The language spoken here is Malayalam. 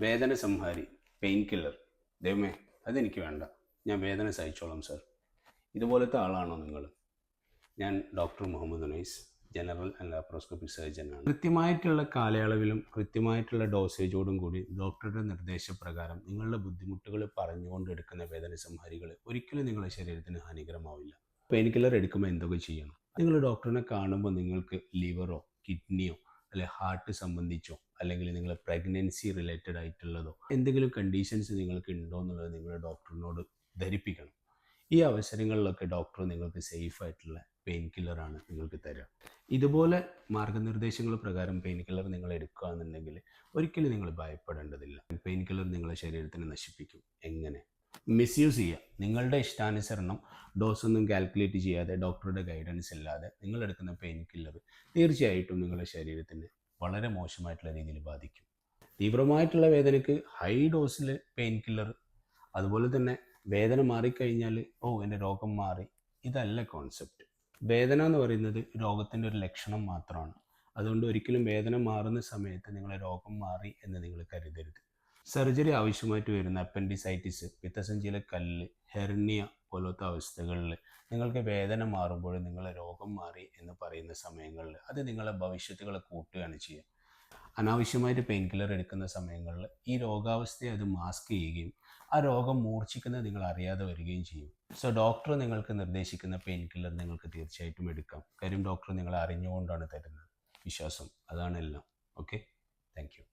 വേദന സംഹാരി, പെയിൻ കില്ലർ. ദൈവമേ, അതെനിക്ക് വേണ്ട. ഞാൻ വേദന സഹിച്ചോളാം സർ. ഇതുപോലത്തെ ആളാണോ നിങ്ങൾ? ഞാൻ doctor Muhammad Unais, general and laparoscopic സർജനാണ്. കൃത്യമായിട്ടുള്ള കാലയളവിലും കൃത്യമായിട്ടുള്ള ഡോസേജോടും കൂടി ഡോക്ടറുടെ നിർദ്ദേശപ്രകാരം നിങ്ങളുടെ ബുദ്ധിമുട്ടുകൾ പറഞ്ഞുകൊണ്ട് എടുക്കുന്ന വേദന സംഹാരികൾ ഒരിക്കലും നിങ്ങളുടെ ശരീരത്തിന് ഹാനികരമാവില്ല. പെയിൻ കില്ലർ എടുക്കുമ്പോൾ എന്തൊക്കെ ചെയ്യണം? നിങ്ങൾ ഡോക്ടറിനെ കാണുമ്പോൾ നിങ്ങൾക്ക് ലിവറോ കിഡ്നിയോ അല്ലെ ഹാർട്ട് സംബന്ധിച്ചോ അല്ലെങ്കിൽ നിങ്ങൾ പ്രഗ്നൻസി റിലേറ്റഡ് ആയിട്ടുള്ളതോ എന്തെങ്കിലും കണ്ടീഷൻസ് നിങ്ങൾക്ക് ഉണ്ടോ എന്നുള്ളത് നിങ്ങൾ ഡോക്ടറിനോട് ധരിപ്പിക്കണം. ഈ അവസരങ്ങളിലൊക്കെ ഡോക്ടർ നിങ്ങൾക്ക് സേഫ് ആയിട്ടുള്ള പെയിൻ കില്ലറാണ് നിങ്ങൾക്ക് തരിക. ഇതുപോലെ മാർഗനിർദ്ദേശങ്ങൾ പ്രകാരം പെയിൻ കില്ലർ നിങ്ങൾ എടുക്കുകയാണെന്നുണ്ടെങ്കിൽ ഒരിക്കലും നിങ്ങൾ ഭയപ്പെടേണ്ടതില്ല. പെയിൻ കില്ലർ നിങ്ങളുടെ ശരീരത്തിനെ നശിപ്പിക്കും. എങ്ങനെ? മിസ്യൂസ് ചെയ്യുക. നിങ്ങളുടെ ഇഷ്ടാനുസരണം ഡോസൊന്നും കാൽക്കുലേറ്റ് ചെയ്യാതെ ഡോക്ടറുടെ ഗൈഡൻസ് ഇല്ലാതെ നിങ്ങൾ എടുക്കുന്ന പെയിൻ കില്ലർ തീർച്ചയായിട്ടും നിങ്ങളുടെ ശരീരത്തിന് വളരെ മോശമായിട്ടുള്ള രീതിയിൽ ബാധിക്കും. തീവ്രമായിട്ടുള്ള വേദനയ്ക്ക് ഹൈ ഡോസിൽ പെയിൻ കില്ലർ, അതുപോലെ തന്നെ വേദന മാറിക്കഴിഞ്ഞാൽ എൻ്റെ രോഗം മാറി, ഇതല്ല കോൺസെപ്റ്റ്. വേദന എന്ന് പറയുന്നത് രോഗത്തിൻ്റെ ഒരു ലക്ഷണം മാത്രമാണ്. അതുകൊണ്ട് ഒരിക്കലും വേദന മാറുന്ന സമയത്ത് നിങ്ങളെ രോഗം മാറി എന്ന് നിങ്ങൾ കരുതരുത്. സർജറി ആവശ്യമായിട്ട് വരുന്ന അപ്പൻഡിസൈറ്റിസ്, പിത്തസഞ്ചിയിലെ കല്ല്, ഹെർണിയ പോലത്തെ അവസ്ഥകളിൽ നിങ്ങൾക്ക് വേദന മാറുമ്പോൾ നിങ്ങളെ രോഗം മാറി എന്ന് പറയുന്ന സമയങ്ങളിൽ അത് നിങ്ങളെ ഭവിഷ്യത്തുകളെ കൂട്ടുകയാണ് ചെയ്യുക. അനാവശ്യമായിട്ട് പെയിൻ കില്ലർ എടുക്കുന്ന സമയങ്ങളിൽ ഈ രോഗാവസ്ഥയെ അത് മാസ്ക് ചെയ്യുകയും ആ രോഗം മൂർച്ഛിക്കുന്നത് നിങ്ങൾ അറിയാതെ വരികയും ചെയ്യും. സോ ഡോക്ടർ നിങ്ങൾക്ക് നിർദ്ദേശിക്കുന്ന പെയിൻ കില്ലർ നിങ്ങൾക്ക് തീർച്ചയായിട്ടും എടുക്കാം. കാര്യം ഡോക്ടർ നിങ്ങളെ അറിഞ്ഞുകൊണ്ടാണ് തരുന്നത്. വിശ്വാസം, അതാണ് എല്ലാം. Okay, thank you.